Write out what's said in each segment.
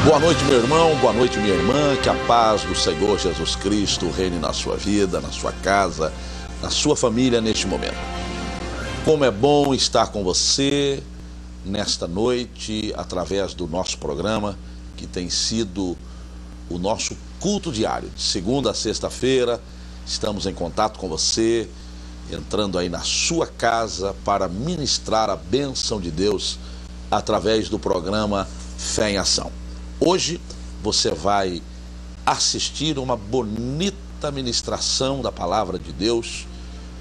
Boa noite, meu irmão, boa noite, minha irmã. Que a paz do Senhor Jesus Cristo reine na sua vida, na sua casa, na sua família neste momento. Como é bom estar com você nesta noite, através do nosso programa, que tem sido o nosso culto diário. De segunda a sexta-feira, estamos em contato com você, entrando aí na sua casa para ministrar a bênção de Deus através do programa Fé em Ação. Hoje você vai assistir uma bonita ministração da palavra de Deus,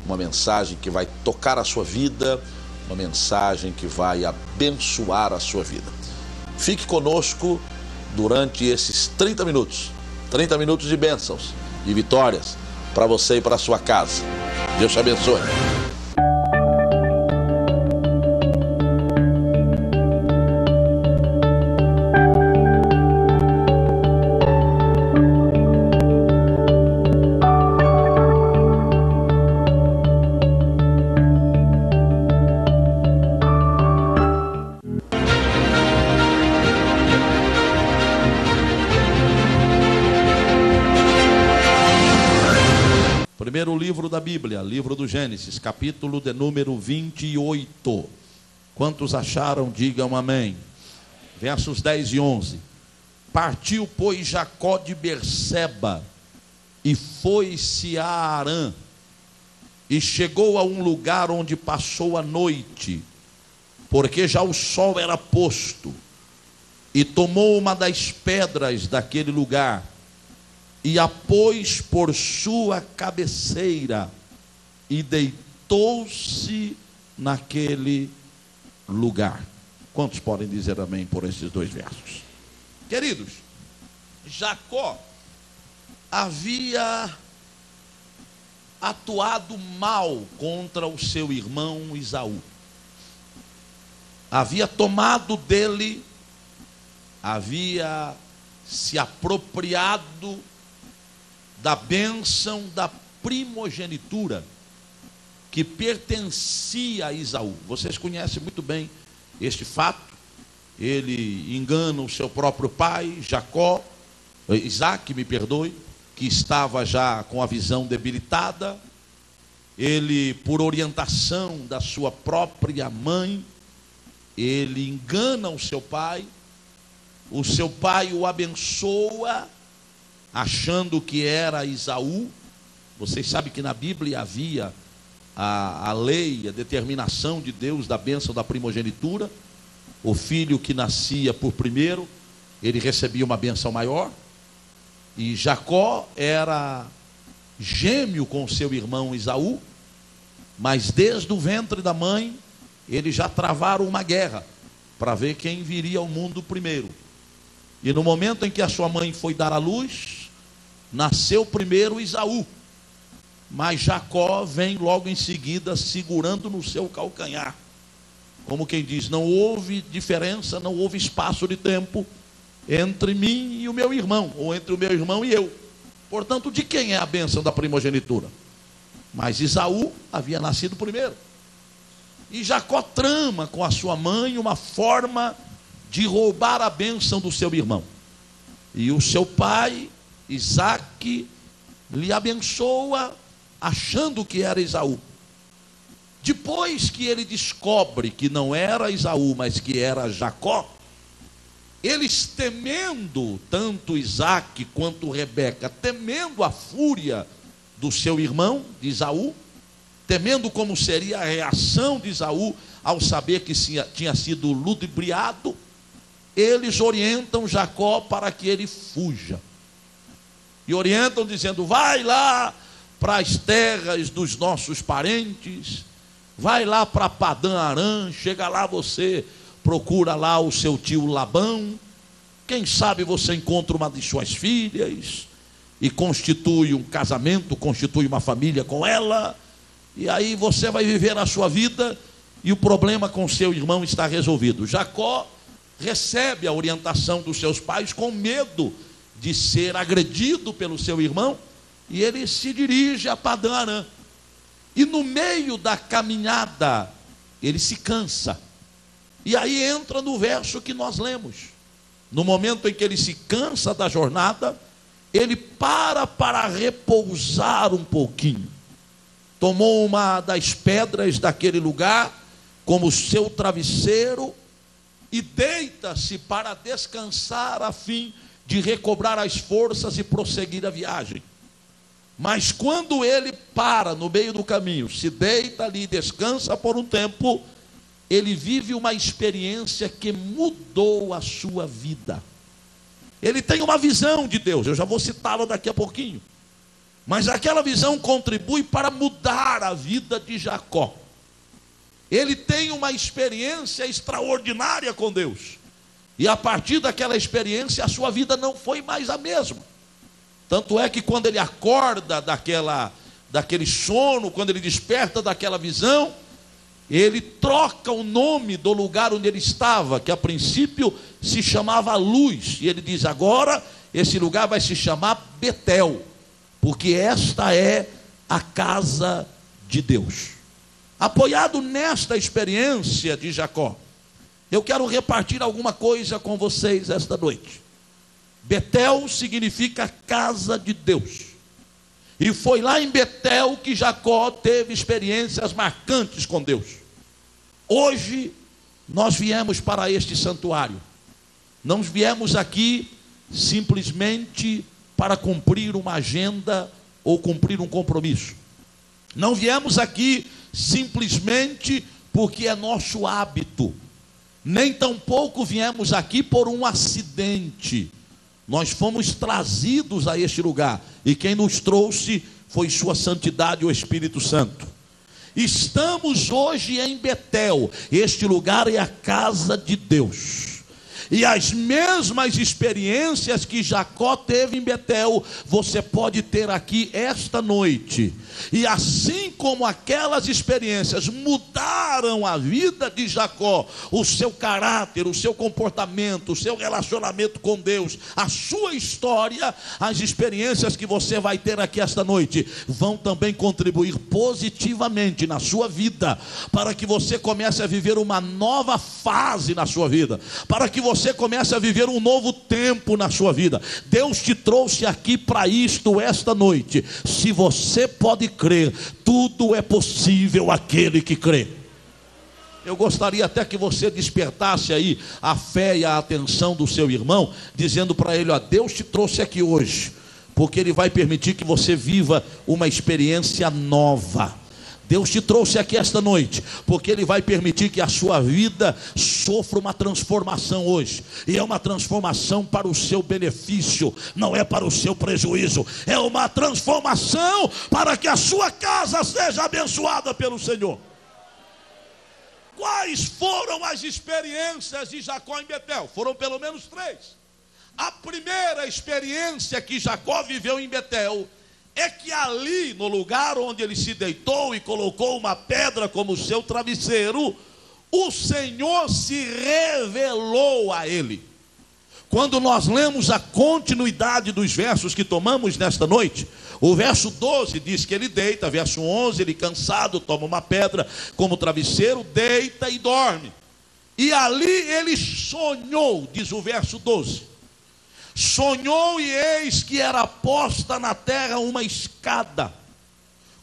uma mensagem que vai tocar a sua vida, uma mensagem que vai abençoar a sua vida. Fique conosco durante esses 30 minutos de bênçãos e vitórias para você e para a sua casa. Deus te abençoe. Primeiro livro da Bíblia, livro do Gênesis, capítulo de número 28. Quantos acharam, digam amém. Versos 10 e 11. Partiu, pois, Jacó de Berseba e foi-se a Harã, e chegou a um lugar onde passou a noite, porque já o sol era posto, e tomou uma das pedras daquele lugar, e a pôs por sua cabeceira, e deitou-se naquele lugar. Quantos podem dizer amém por esses dois versos? Queridos, Jacó havia atuado mal contra o seu irmão Esaú. Havia tomado dele, havia se apropriado da bênção da primogenitura que pertencia a Esaú. Vocês conhecem muito bem este fato. Ele engana o seu próprio pai, Isaac, que estava já com a visão debilitada. Ele, por orientação da sua própria mãe, ele engana o seu pai o abençoa, achando que era Esaú. Vocês sabem que na Bíblia havia a lei, a determinação de Deus da bênção da primogenitura. O filho que nascia por primeiro, ele recebia uma bênção maior. E Jacó era gêmeo com seu irmão Esaú, mas desde o ventre da mãe, eles já travaram uma guerra para ver quem viria ao mundo primeiro. E no momento em que a sua mãe foi dar à luz, nasceu primeiro Esaú, mas Jacó vem logo em seguida segurando no seu calcanhar. Como quem diz, não houve diferença, não houve espaço de tempo entre mim e o meu irmão, ou entre o meu irmão e eu. Portanto, de quem é a bênção da primogenitura? Mas Esaú havia nascido primeiro. E Jacó trama com a sua mãe uma forma de roubar a bênção do seu irmão. E o seu pai, Isaac, lhe abençoa, achando que era Esaú. Depois que ele descobre que não era Esaú, mas que era Jacó, eles temendo, tanto Isaac quanto Rebeca, temendo a fúria do seu irmão, de Esaú, temendo como seria a reação de Esaú ao saber que tinha sido ludibriado, eles orientam Jacó para que ele fuja. E orientam dizendo, vai lá para as terras dos nossos parentes, vai lá para Padã Arã, chega lá você, procura lá o seu tio Labão, quem sabe você encontra uma de suas filhas, e constitui um casamento, constitui uma família com ela, e aí você vai viver a sua vida, e o problema com seu irmão está resolvido. Jacó recebe a orientação dos seus pais com medo de ser agredido pelo seu irmão, e ele se dirige a Padã Arã. E no meio da caminhada, ele se cansa. E aí entra no verso que nós lemos. no momento em que ele se cansa da jornada, ele para repousar um pouquinho. Tomou uma das pedras daquele lugar como seu travesseiro e deita-se para descansar a fim de recobrar as forças e prosseguir a viagem. Mas quando ele para no meio do caminho, se deita ali e descansa por um tempo, ele vive uma experiência que mudou a sua vida. Ele tem uma visão de Deus, eu já vou citá-la daqui a pouquinho. Mas aquela visão contribui para mudar a vida de Jacó. Ele tem uma experiência extraordinária com Deus. E a partir daquela experiência, a sua vida não foi mais a mesma. Tanto é que quando ele acorda daquele sono, quando ele desperta daquela visão, ele troca o nome do lugar onde ele estava, que a princípio se chamava Luz. E ele diz, agora esse lugar vai se chamar Betel, porque esta é a casa de Deus. Apoiado nesta experiência de Jacó, eu quero repartir alguma coisa com vocês esta noite. Betel significa casa de Deus. E foi lá em Betel que Jacó teve experiências marcantes com Deus. Hoje, nós viemos para este santuário. Não viemos aqui simplesmente para cumprir uma agenda ou cumprir um compromisso. Não viemos aqui simplesmente porque é nosso hábito. Nem tampouco viemos aqui por um acidente. Nós fomos trazidos a este lugar, e quem nos trouxe foi sua santidade, o Espírito Santo. Estamos hoje em Betel. Este lugar é a casa de Deus. E as mesmas experiências que Jacó teve em Betel, você pode ter aqui esta noite. E assim como aquelas experiências mudaram a vida de Jacó, o seu caráter, o seu comportamento, o seu relacionamento com Deus, a sua história, as experiências que você vai ter aqui esta noite, vão também contribuir positivamente na sua vida, para que você comece a viver uma nova fase na sua vida, para que você comece a viver um novo tempo na sua vida. Deus te trouxe aqui para isto esta noite. Se você pode crer, tudo é possível àquele que crê. Eu gostaria até que você despertasse aí a fé e a atenção do seu irmão, dizendo para ele, ó, Deus te trouxe aqui hoje, porque Ele vai permitir que você viva uma experiência nova. Deus te trouxe aqui esta noite, porque Ele vai permitir que a sua vida sofra uma transformação hoje. E é uma transformação para o seu benefício, não é para o seu prejuízo. É uma transformação para que a sua casa seja abençoada pelo Senhor. Quais foram as experiências de Jacó em Betel? Foram pelo menos 3. A primeira experiência que Jacó viveu em Betel é que ali, no lugar onde ele se deitou e colocou uma pedra como seu travesseiro, o Senhor se revelou a ele. Quando nós lemos a continuidade dos versos que tomamos nesta noite, o verso 12 diz que ele deita, verso 11, ele cansado toma uma pedra como travesseiro, deita e dorme. E ali ele sonhou, diz o verso 12. Sonhou, e eis que era posta na terra uma escada,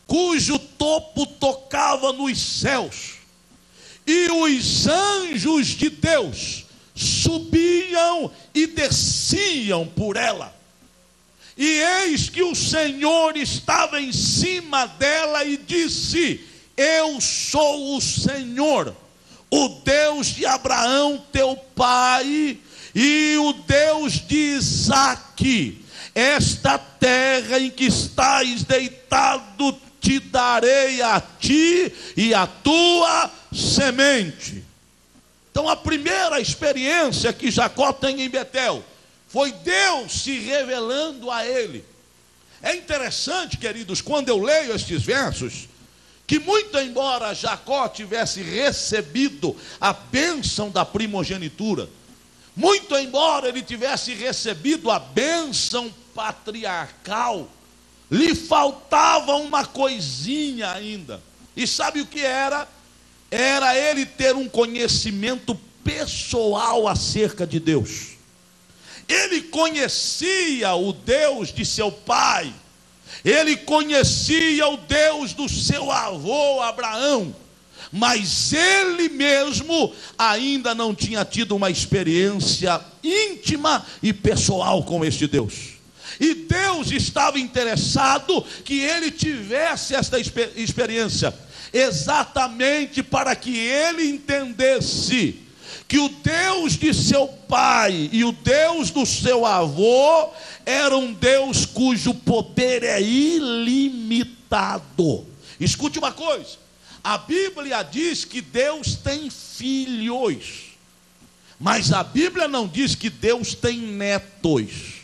cujo topo tocava nos céus, e os anjos de Deus subiam e desciam por ela. E eis que o Senhor estava em cima dela e disse: eu sou o Senhor, o Deus de Abraão teu pai, e o Deus de Isaque. Esta terra em que estás deitado te darei a ti e a tua semente. Então a primeira experiência que Jacó tem em Betel foi Deus se revelando a ele. É interessante, queridos, quando eu leio estes versos, que muito embora Jacó tivesse recebido a bênção da primogenitura, muito embora ele tivesse recebido a bênção patriarcal, lhe faltava uma coisinha ainda. E sabe o que era? Era ele ter um conhecimento pessoal acerca de Deus. Ele conhecia o Deus de seu pai, ele conhecia o Deus do seu avô Abraão, mas ele mesmo ainda não tinha tido uma experiência íntima e pessoal com este Deus. E Deus estava interessado que ele tivesse esta experiência, exatamente para que ele entendesse que o Deus de seu pai e o Deus do seu avô era um Deus cujo poder é ilimitado. Escute uma coisa, a Bíblia diz que Deus tem filhos, mas a Bíblia não diz que Deus tem netos.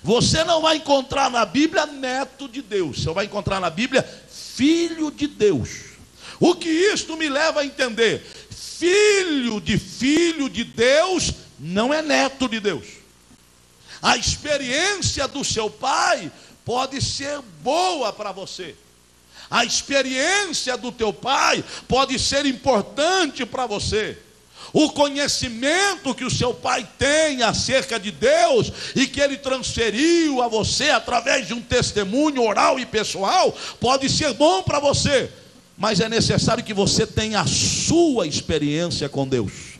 Você não vai encontrar na Bíblia neto de Deus, você vai encontrar na Bíblia filho de Deus. O que isto me leva a entender? Filho de Deus não é neto de Deus. A experiência do seu pai pode ser boa para você. A experiência do teu pai pode ser importante para você. O conhecimento que o seu pai tem acerca de Deus e que ele transferiu a você através de um testemunho oral e pessoal pode ser bom para você. Mas é necessário que você tenha a sua experiência com Deus.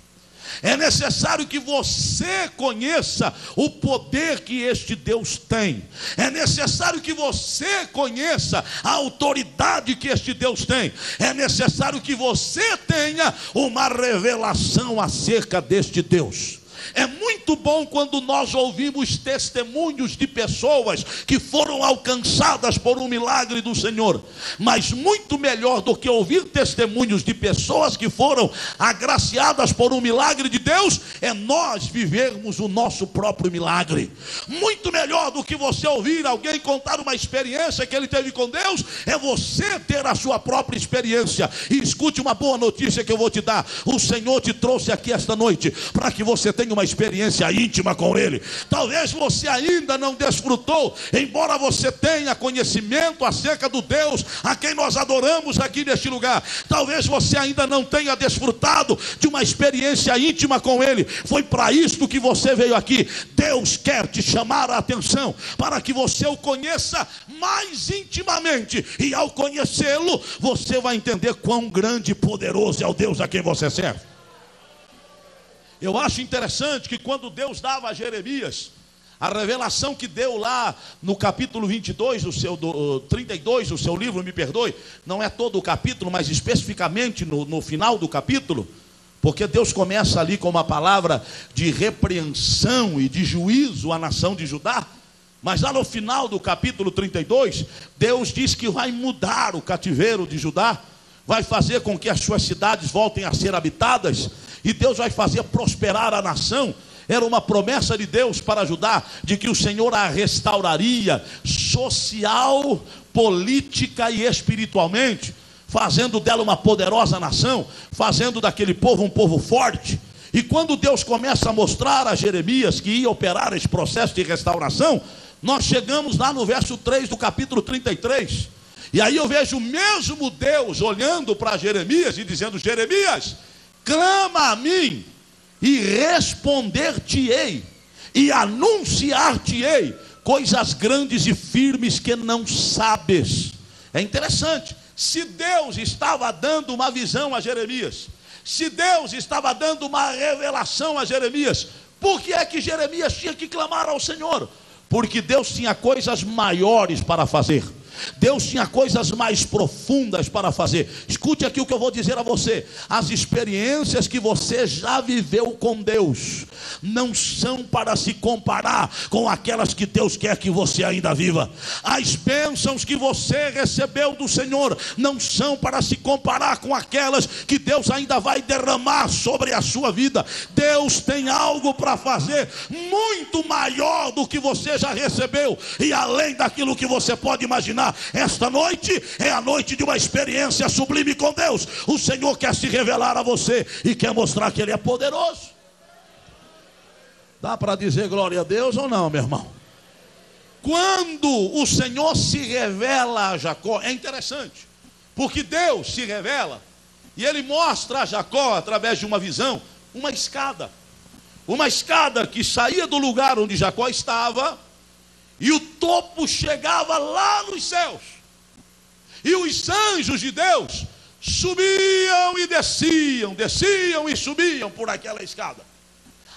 É necessário que você conheça o poder que este Deus tem. É necessário que você conheça a autoridade que este Deus tem. É necessário que você tenha uma revelação acerca deste Deus. É muito bom quando nós ouvimos testemunhos de pessoas que foram alcançadas por um milagre do Senhor, mas muito melhor do que ouvir testemunhos de pessoas que foram agraciadas por um milagre de Deus é nós vivermos o nosso próprio milagre. Muito melhor do que você ouvir alguém contar uma experiência que ele teve com Deus é você ter a sua própria experiência. E escute uma boa notícia que eu vou te dar: o Senhor te trouxe aqui esta noite para que você tenha uma experiência íntima com Ele. Talvez você ainda não desfrutou, embora você tenha conhecimento acerca do Deus a quem nós adoramos aqui neste lugar. Talvez você ainda não tenha desfrutado de uma experiência íntima com Ele. Foi para isso que você veio aqui. Deus quer te chamar a atenção para que você o conheça mais intimamente, e ao conhecê-lo, você vai entender quão grande e poderoso é o Deus a quem você serve. Eu acho interessante que quando Deus dava a Jeremias a revelação que deu lá no capítulo 22, 32 do seu livro, me perdoe, não é todo o capítulo, mas especificamente no final do capítulo, porque Deus começa ali com uma palavra de repreensão e de juízo à nação de Judá, mas lá no final do capítulo 32, Deus diz que vai mudar o cativeiro de Judá, vai fazer com que as suas cidades voltem a ser habitadas, e Deus vai fazer prosperar a nação. Era uma promessa de Deus para Judá, de que o Senhor a restauraria social, política e espiritualmente, fazendo dela uma poderosa nação, fazendo daquele povo um povo forte. E quando Deus começa a mostrar a Jeremias que ia operar esse processo de restauração, nós chegamos lá no verso 3 do capítulo 33, e aí eu vejo o mesmo Deus olhando para Jeremias e dizendo: Jeremias, clama a mim, e responder-te-ei, e anunciar-te-ei coisas grandes e firmes que não sabes. É interessante, se Deus estava dando uma visão a Jeremias, se Deus estava dando uma revelação a Jeremias, por que é que Jeremias tinha que clamar ao Senhor? Porque Deus tinha coisas maiores para fazer. Deus tinha coisas mais profundas para fazer. Escute aqui o que eu vou dizer a você: as experiências que você já viveu com Deus não são para se comparar com aquelas que Deus quer que você ainda viva. As bênçãos que você recebeu do Senhor não são para se comparar com aquelas que Deus ainda vai derramar sobre a sua vida. Deus tem algo para fazer muito maior do que você já recebeu, e além daquilo que você pode imaginar. Esta noite é a noite de uma experiência sublime com Deus. O Senhor quer se revelar a você e quer mostrar que Ele é poderoso. Dá para dizer glória a Deus ou não, meu irmão? Quando o Senhor se revela a Jacó, é interessante, porque Deus se revela e Ele mostra a Jacó, através de uma visão, uma escada. uma escada que saía do lugar onde Jacó estava, e o topo chegava lá nos céus. E os anjos de Deus subiam e desciam, desciam e subiam por aquela escada.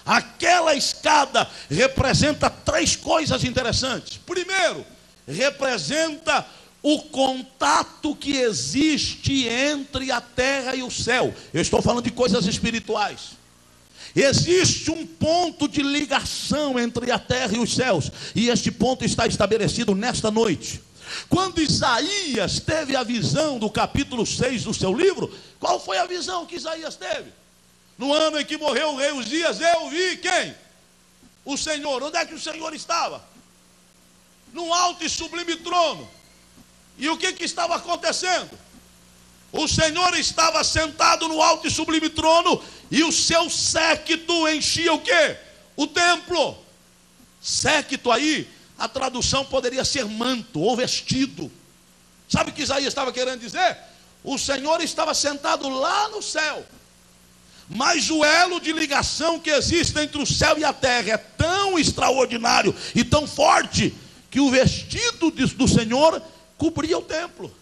Aquela escada representa 3 coisas interessantes. Primeiro, representa o contato que existe entre a terra e o céu. Eu estou falando de coisas espirituais. Existe um ponto de ligação entre a terra e os céus, e este ponto está estabelecido nesta noite. Quando Isaías teve a visão do capítulo 6 do seu livro, qual foi a visão que Isaías teve? No ano em que morreu o rei Uzias, eu vi quem? O Senhor. Onde é que o Senhor estava? Num alto e sublime trono. E o que estava acontecendo? O Senhor estava sentado no alto e sublime trono, e o seu séquito enchia o quê? O templo. Séquito aí, a tradução poderia ser manto ou vestido. Sabe o que Isaías estava querendo dizer? O Senhor estava sentado lá no céu, mas o elo de ligação que existe entre o céu e a terra é tão extraordinário e tão forte, que o vestido do Senhor cobria o templo.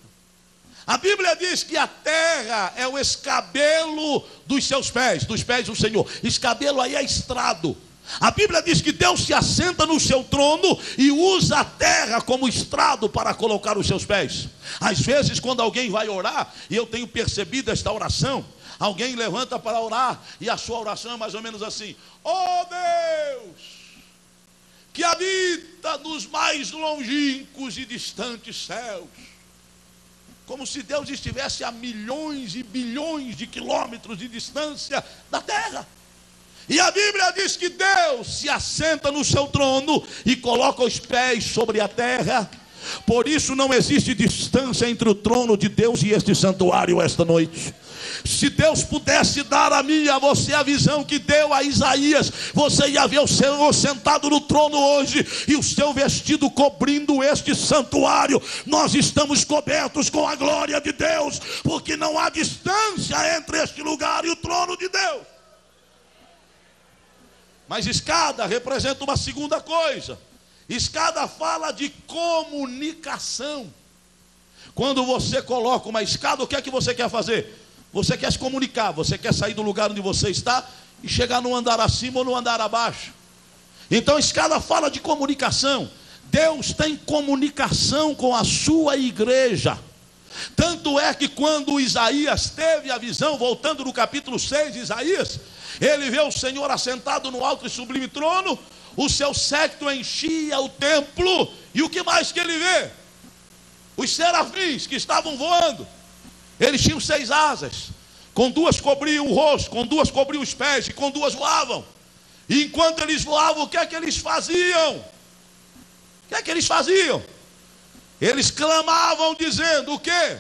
A Bíblia diz que a terra é o escabelo dos seus pés, dos pés do Senhor. Escabelo aí é estrado. A Bíblia diz que Deus se assenta no seu trono e usa a terra como estrado para colocar os seus pés. Às vezes, quando alguém vai orar, e eu tenho percebido esta oração, alguém levanta para orar e a sua oração é mais ou menos assim: ó Deus, que habita nos mais longínquos e distantes céus. Como se Deus estivesse a milhões e bilhões de quilômetros de distância da terra. E a Bíblia diz que Deus se assenta no seu trono e coloca os pés sobre a terra. Por isso não existe distância entre o trono de Deus e este santuário esta noite. Se Deus pudesse dar a mim e a você a visão que deu a Isaías, você ia ver o Senhor sentado no trono hoje, e o seu vestido cobrindo este santuário. Nós estamos cobertos com a glória de Deus, porque não há distância entre este lugar e o trono de Deus. Mas escada representa uma segunda coisa. Escada fala de comunicação. Quando você coloca uma escada, o que é que você quer fazer? Você quer se comunicar, você quer sair do lugar onde você está e chegar no andar acima ou no andar abaixo. Então a escada fala de comunicação. Deus tem comunicação com a sua igreja. Tanto é que quando Isaías teve a visão, voltando no capítulo 6 de Isaías, ele vê o Senhor assentado no alto e sublime trono, o seu séquito enchia o templo, e o que mais que ele vê? Os serafins que estavam voando. Eles tinham 6 asas, com 2 cobriam o rosto, com 2 cobriam os pés, e com 2 voavam. E enquanto eles voavam, o que é que eles faziam? O que é que eles faziam? Eles clamavam dizendo o quê?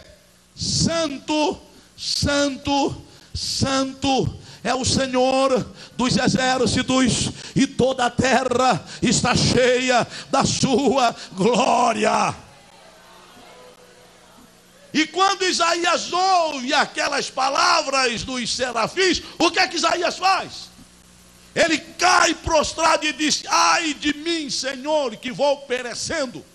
Santo, Santo, Santo é o Senhor dos exércitos, e toda a terra está cheia da sua glória. E quando Isaías ouve aquelas palavras dos serafins, o que é que Isaías faz? Ele cai prostrado e diz: ai de mim, Senhor, que vou perecendo,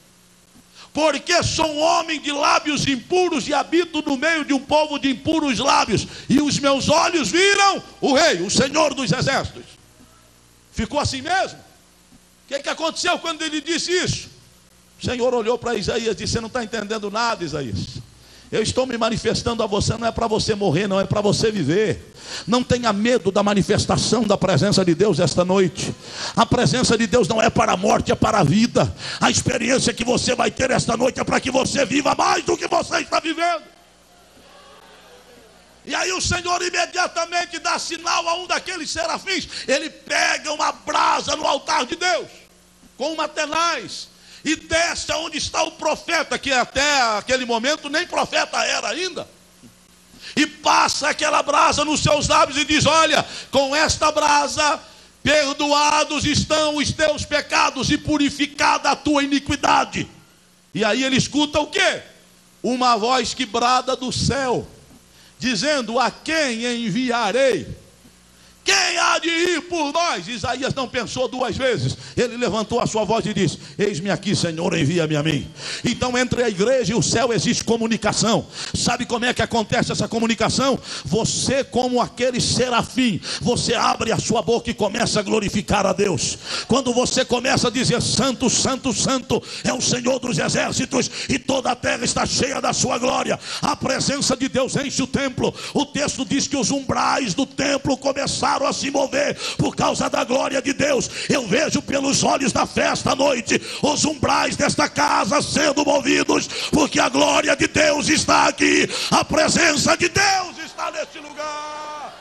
porque sou um homem de lábios impuros e habito no meio de um povo de impuros lábios, e os meus olhos viram o Rei, o Senhor dos exércitos. Ficou assim mesmo? O que aconteceu quando ele disse isso? O Senhor olhou para Isaías e disse: você não está entendendo nada, Isaías. Eu estou me manifestando a você, não é para você morrer, não, é para você viver. Não tenha medo da manifestação da presença de Deus esta noite. A presença de Deus não é para a morte, é para a vida. A experiência que você vai ter esta noite é para que você viva mais do que você está vivendo. E aí o Senhor imediatamente dá sinal a um daqueles serafins. Ele pega uma brasa no altar de Deus, com uma tenaz, e desce aonde está o profeta, que até aquele momento nem profeta era ainda, e passa aquela brasa nos seus lábios e diz: olha, com esta brasa perdoados estão os teus pecados e purificada a tua iniquidade. E aí ele escuta o quê? Uma voz que brada do céu, dizendo: a quem enviarei? Quem há de ir por nós. Isaías não pensou duas vezes. Ele levantou a sua voz e disse: eis-me aqui, Senhor, envia-me a mim. Então entre a igreja e o céu existe comunicação. Sabe como é que acontece essa comunicação? Você, como aquele serafim, você abre a sua boca e começa a glorificar a Deus. Quando você começa a dizer: santo, santo, santo é o Senhor dos exércitos, e toda a terra está cheia da sua glória, a presença de Deus enche o templo. O texto diz que os umbrais do templo começaram a se mover por causa da glória de Deus. Eu vejo pelos olhos da festa à noite os umbrais desta casa sendo movidos, porque a glória de Deus está aqui, a presença de Deus está neste lugar.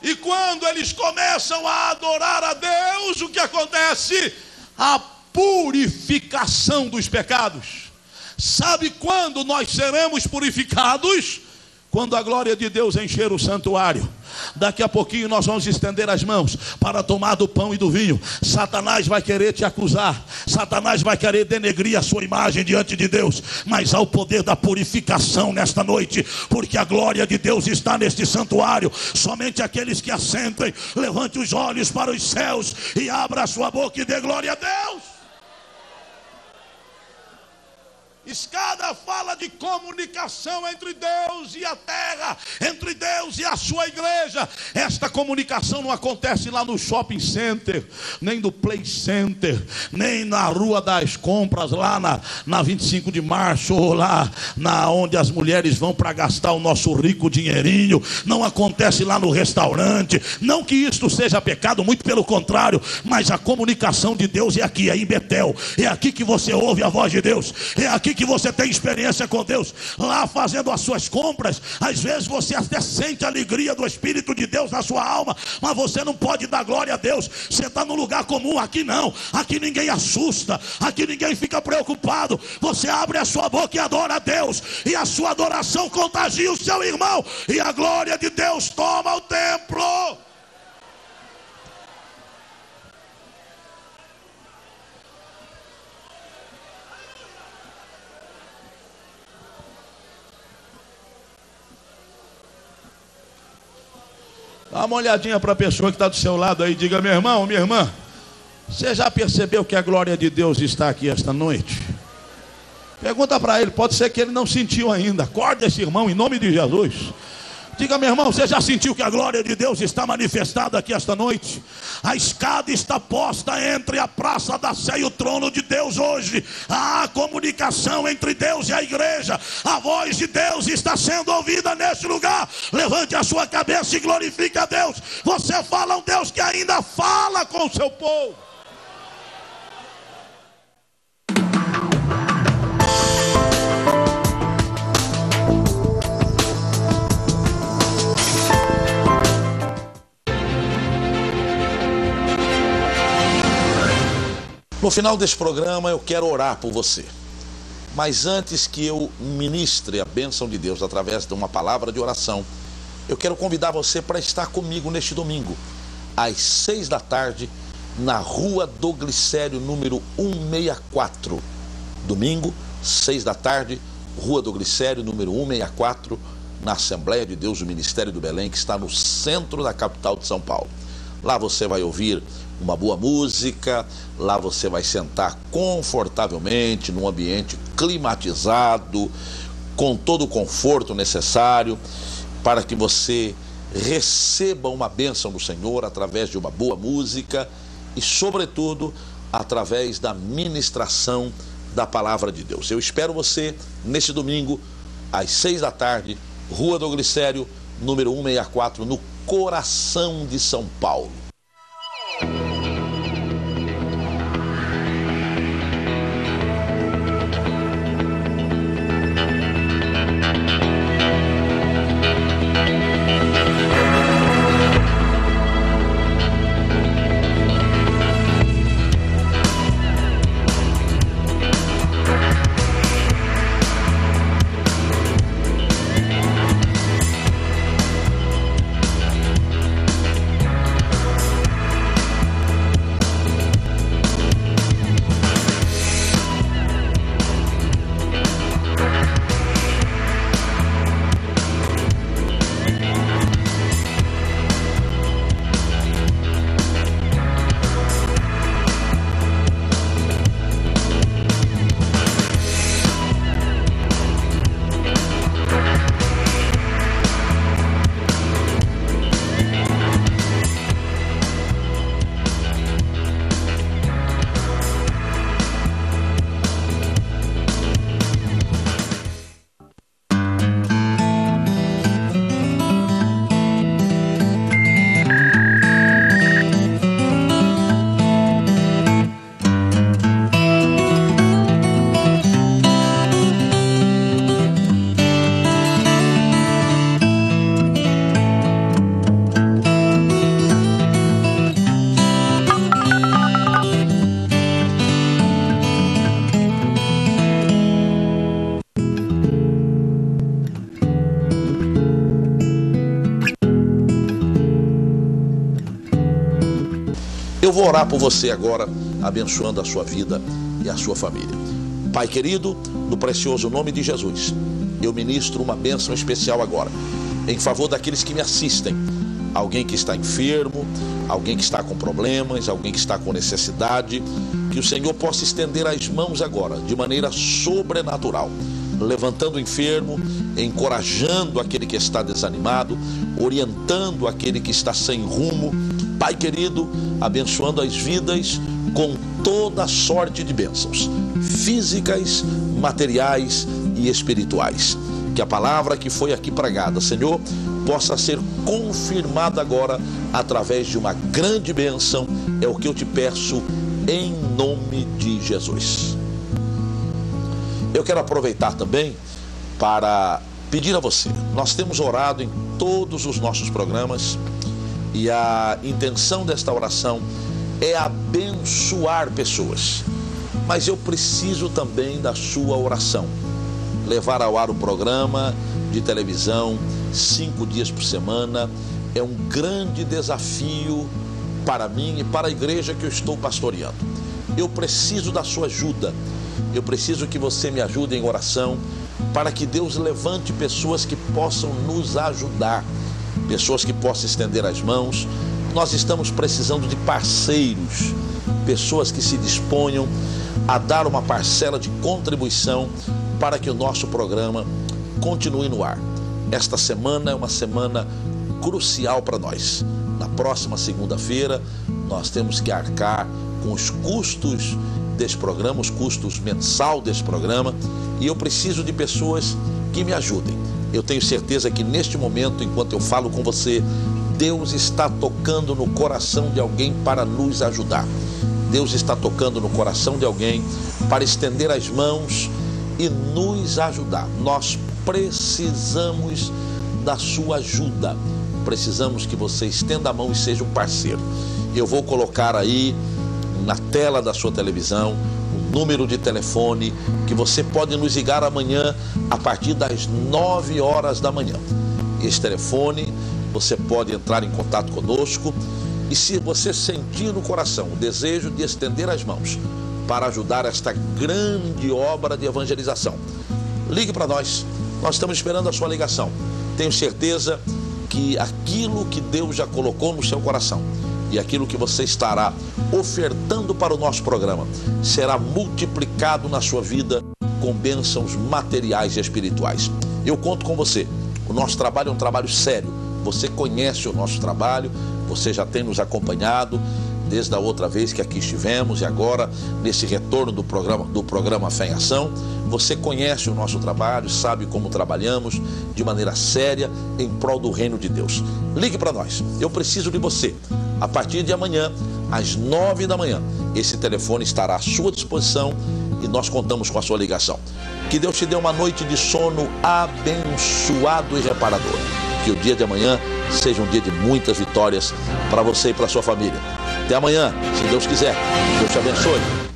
E quando eles começam a adorar a Deus, o que acontece? A purificação dos pecados. Sabe quando nós seremos purificados? Quando a glória de Deus encher o santuário. Daqui a pouquinho nós vamos estender as mãos para tomar do pão e do vinho. Satanás vai querer te acusar, Satanás vai querer denegrir a sua imagem diante de Deus, mas há o poder da purificação nesta noite, porque a glória de Deus está neste santuário. Somente aqueles que assentem, levante os olhos para os céus e abra a sua boca e dê glória a Deus. Escada fala de comunicação entre Deus e a terra, entre Deus e a sua igreja. Esta comunicação não acontece lá no shopping center, nem no play center, nem na rua das compras, lá na 25 de março, ou lá onde as mulheres vão para gastar o nosso rico dinheirinho. Não acontece lá no restaurante. Não que isto seja pecado, muito pelo contrário, mas a comunicação de Deus é aqui, é em Betel. É aqui que você ouve a voz de Deus, é aqui que você tem experiência com Deus. Lá fazendo as suas compras, às vezes você até sente a alegria do Espírito de Deus na sua alma, mas você não pode dar glória a Deus. Você está num lugar comum. Aqui não, aqui ninguém assusta, aqui ninguém fica preocupado. Você abre a sua boca e adora a Deus, e a sua adoração contagia o seu irmão, e a glória de Deus toma o templo. Dá uma olhadinha para a pessoa que está do seu lado aí. Diga: meu irmão, minha irmã, você já percebeu que a glória de Deus está aqui esta noite? Pergunta para ele, pode ser que ele não sentiu ainda. Acorda esse irmão em nome de Jesus. Diga: meu irmão, você já sentiu que a glória de Deus está manifestada aqui esta noite? A escada está posta entre a Praça da Sé e o trono de Deus hoje. Há comunicação entre Deus e a igreja. A voz de Deus está sendo ouvida neste lugar. Levante a sua cabeça e glorifique a Deus. Você fala a um Deus que ainda fala com o seu povo. No final desse programa eu quero orar por você. Mas antes que eu ministre a bênção de Deus através de uma palavra de oração, eu quero convidar você para estar comigo neste domingo, às 6 da tarde, na Rua do Glicério, número 164. Domingo, 6 da tarde, Rua do Glicério, número 164, na Assembleia de Deus do Ministério do Belém, que está no centro da capital de São Paulo. Lá você vai ouvir uma boa música, lá você vai sentar confortavelmente, num ambiente climatizado, com todo o conforto necessário, para que você receba uma bênção do Senhor através de uma boa música e, sobretudo, através da ministração da palavra de Deus. Eu espero você neste domingo, às 6 da tarde, Rua do Glicério, número 164, no coração de São Paulo. eu vou orar por você agora, abençoando a sua vida e a sua família. Pai querido, no precioso nome de Jesus, eu ministro uma bênção especial agora, em favor daqueles que me assistem. Alguém que está enfermo, alguém que está com problemas, alguém que está com necessidade, que o Senhor possa estender as mãos agora, de maneira sobrenatural, levantando o enfermo, encorajando aquele que está desanimado, orientando aquele que está sem rumo. Pai querido, abençoando as vidas com toda sorte de bênçãos, físicas, materiais e espirituais. Que a palavra que foi aqui pregada, Senhor, possa ser confirmada agora através de uma grande bênção. É o que eu te peço em nome de Jesus. Eu quero aproveitar também para pedir a você. Nós temos orado em todos os nossos programas e a intenção desta oração é abençoar pessoas. Mas eu preciso também da sua oração. Levar ao ar o programa de televisão 5 dias por semana é um grande desafio para mim e para a igreja que eu estou pastoreando. Eu preciso da sua ajuda. Eu preciso que você me ajude em oração para que Deus levante pessoas que possam nos ajudar, pessoas que possam estender as mãos. Nós estamos precisando de parceiros, pessoas que se disponham a dar uma parcela de contribuição para que o nosso programa continue no ar. Esta semana é uma semana crucial para nós. Na próxima segunda-feira, nós temos que arcar com os custos desse programa, os custos mensal desse programa, e eu preciso de pessoas que me ajudem. Eu tenho certeza que neste momento, enquanto eu falo com você, Deus está tocando no coração de alguém para nos ajudar. Deus está tocando no coração de alguém para estender as mãos e nos ajudar. Nós precisamos da sua ajuda. Precisamos que você estenda a mão e seja um parceiro. Eu vou colocar aí na tela da sua televisão o número de telefone que você pode nos ligar amanhã a partir das 9 horas da manhã. Esse telefone, você pode entrar em contato conosco e, se você sentir no coração o desejo de estender as mãos para ajudar esta grande obra de evangelização, ligue para nós. Nós estamos esperando a sua ligação. Tenho certeza que aquilo que Deus já colocou no seu coração e aquilo que você estará ofertando para o nosso programa será multiplicado na sua vida com bênçãos materiais e espirituais. Eu conto com você. O nosso trabalho é um trabalho sério. Você conhece o nosso trabalho, você já tem nos acompanhado desde a outra vez que aqui estivemos e agora nesse retorno do programa Fé em Ação. Você conhece o nosso trabalho, sabe como trabalhamos de maneira séria em prol do reino de Deus. Ligue para nós, eu preciso de você. A partir de amanhã, às 9 da manhã, esse telefone estará à sua disposição e nós contamos com a sua ligação. Que Deus te dê uma noite de sono abençoado e reparador. Que o dia de amanhã seja um dia de muitas vitórias para você e para a sua família. Até amanhã, se Deus quiser. Deus te abençoe.